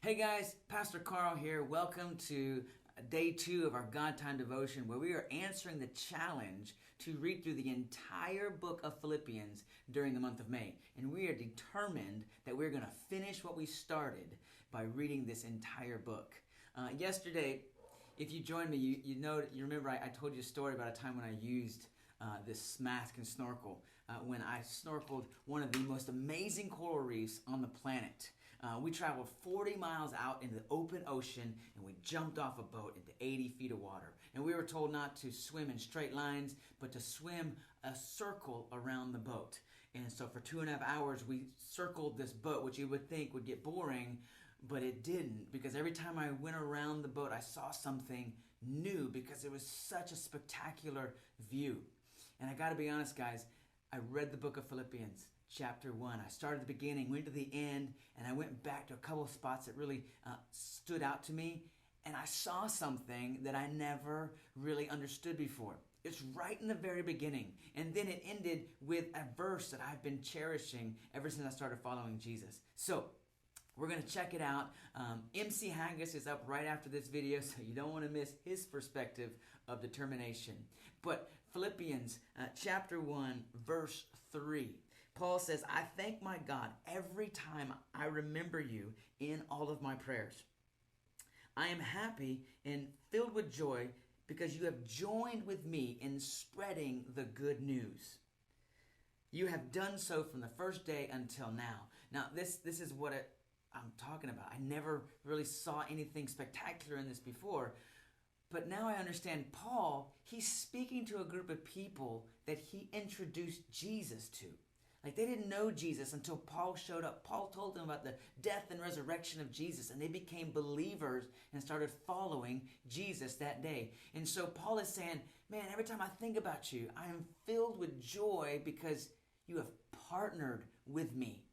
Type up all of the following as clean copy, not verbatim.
Hey guys, Pastor Carl here. Welcome to day 2 of our God Time devotion, where we are answering the challenge to read through the entire book of Philippians during the month of May. And we are determined that we're going to finish what we started by reading this entire book. Yesterday, if you joined me, you remember I told you a story about a time when I used this mask and snorkel when I snorkeled one of the most amazing coral reefs on the planet. We traveled 40 miles out into the open ocean, and we jumped off a boat into 80 feet of water. And we were told not to swim in straight lines, but to swim a circle around the boat. And so for 2.5 hours, we circled this boat, which you would think would get boring, but it didn't, because every time I went around the boat, I saw something new, because it was such a spectacular view. And I got to be honest, guys, I read the book of Philippians, chapter 1. I started at the beginning, went to the end, and I went back to a couple of spots that really stood out to me, and I saw something that I never really understood before. It's right in the very beginning, and then it ended with a verse that I've been cherishing ever since I started following Jesus. So we're going to check it out. MC Haggis is up right after this video, so you don't want to miss his perspective of determination. But Philippians chapter 1, verse 3. Paul says, I thank my God every time I remember you in all of my prayers. I am happy and filled with joy because you have joined with me in spreading the good news. You have done so from the first day until now. Now, this is what I'm talking about. I never really saw anything spectacular in this before. But now I understand Paul, he's speaking to a group of people that he introduced Jesus to. Like, they didn't know Jesus until Paul showed up. Paul told them about the death and resurrection of Jesus, and they became believers and started following Jesus that day. And so Paul is saying, man, every time I think about you, I am filled with joy because you have partnered with me.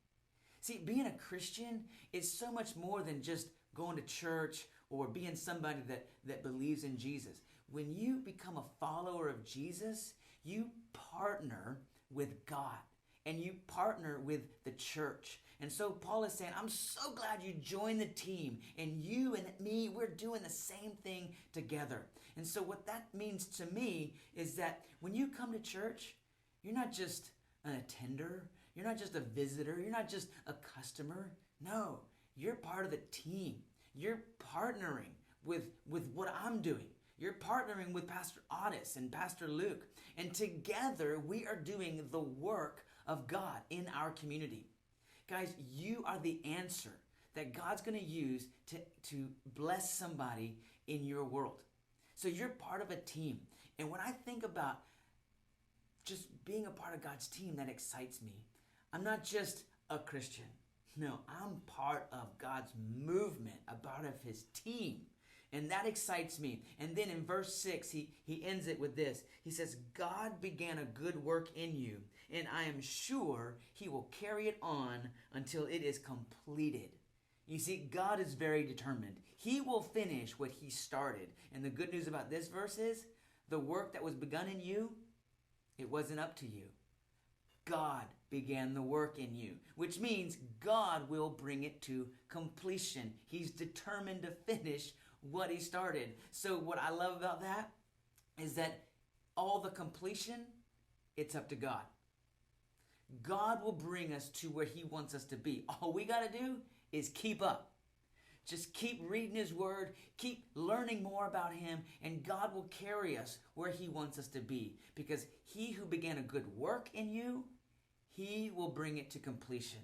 See, being a Christian is so much more than just going to church or being somebody that believes in Jesus. When you become a follower of Jesus, you partner with God. And you partner with the church. And so Paul is saying, I'm so glad you joined the team. And you and me, we're doing the same thing together. And so what that means to me is that when you come to church, you're not just an attender. You're not just a visitor. You're not just a customer. No, you're part of the team. You're partnering with what I'm doing. You're partnering with Pastor Otis and Pastor Luke. And together we are doing the work of God in our community. Guys, you are the answer that God's going to use to bless somebody in your world. So you're part of a team. And when I think about just being a part of God's team, that excites me. I'm not just a Christian. No, I'm part of God's movement, a part of his team. And that excites me. And then in verse 6, he ends it with this. He says, God began a good work in you, and I am sure he will carry it on until it is completed. You see, God is very determined. He will finish what he started. And the good news about this verse is, the work that was begun in you, it wasn't up to you. God began the work in you, which means God will bring it to completion. He's determined to finish what he started. So what I love about that is that all the completion, it's up to God. God will bring us to where he wants us to be. All we got to do is keep up. Just keep reading his word, keep learning more about him, and God will carry us where he wants us to be. Because he who began a good work in you, he will bring it to completion.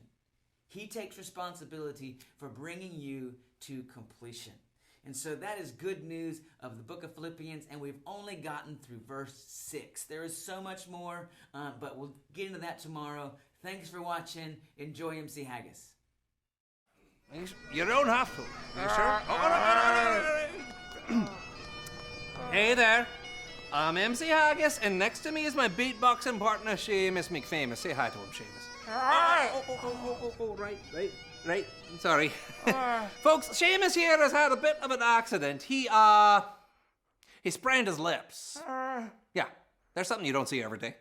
He takes responsibility for bringing you to completion. And so that is good news of the book of Philippians, and we've only gotten through verse 6. There is so much more, but we'll get into that tomorrow. Thanks for watching. Enjoy MC Haggis. You don't have to. You sure? Hey there. I'm MC Haggis, and next to me is my beatboxing partner, Seamus McFamous. Say hi to him, Seamus. Right. Sorry. Folks, Seamus here has had a bit of an accident. He sprained his lips. Yeah, there's something you don't see every day.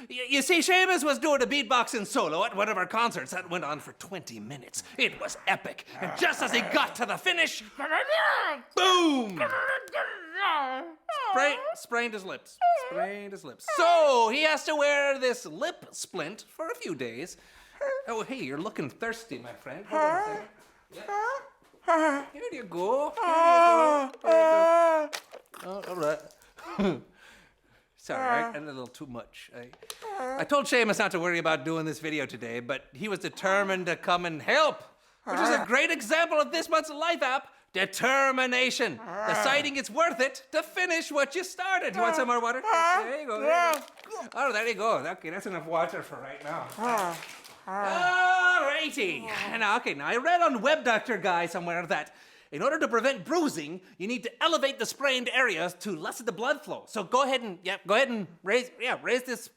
You see, Seamus was doing a beatboxing solo at one of our concerts that went on for 20 minutes. It was epic. And just as he got to the finish, boom! Sprained his lips. So he has to wear this lip splint for a few days. Oh, hey, you're looking thirsty, my friend. Hold on a second. Yeah. Here you go. Oh, all right. Sorry, I a little too much. I told Seamus not to worry about doing this video today, but he was determined to come and help, which is a great example of this month's Life app, determination. Deciding it's worth it to finish what you started. You want some more water? There you go. Oh, there you go. Okay, that's enough water for right now. Alrighty. Now, I read on Web Doctor Guy somewhere that in order to prevent bruising, you need to elevate the sprained areas to lessen the blood flow. So go ahead and raise this,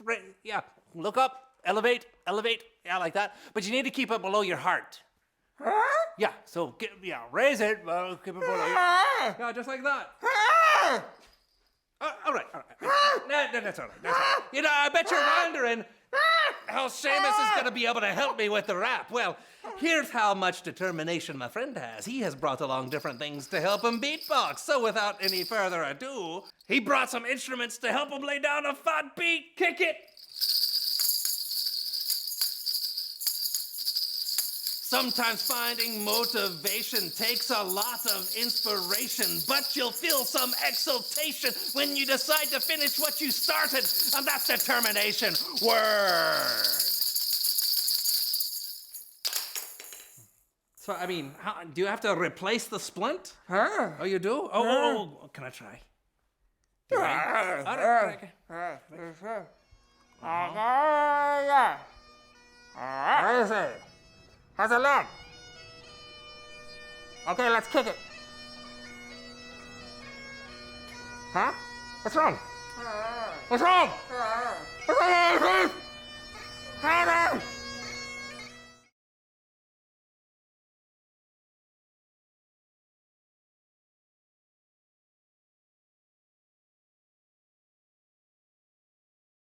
look up, elevate, like that. But you need to keep it below your heart. Yeah, so, raise it, keep it below your heart. Yeah, just like that. All right. That's all right. You know, I bet you're wondering how Seamus is going to be able to help me with the rap. Well, here's how much determination my friend has. He has brought along different things to help him beatbox. So without any further ado, he brought some instruments to help him lay down a fat beat. Kick it. Sometimes finding motivation takes a lot of inspiration, but you'll feel some exultation when you decide to finish what you started, and that's determination. Word. So, do you have to replace the splint? Huh? Oh, you do? Oh, can I try? How's it look? Okay, let's kick it. Huh? What's wrong? What's wrong? What's wrong?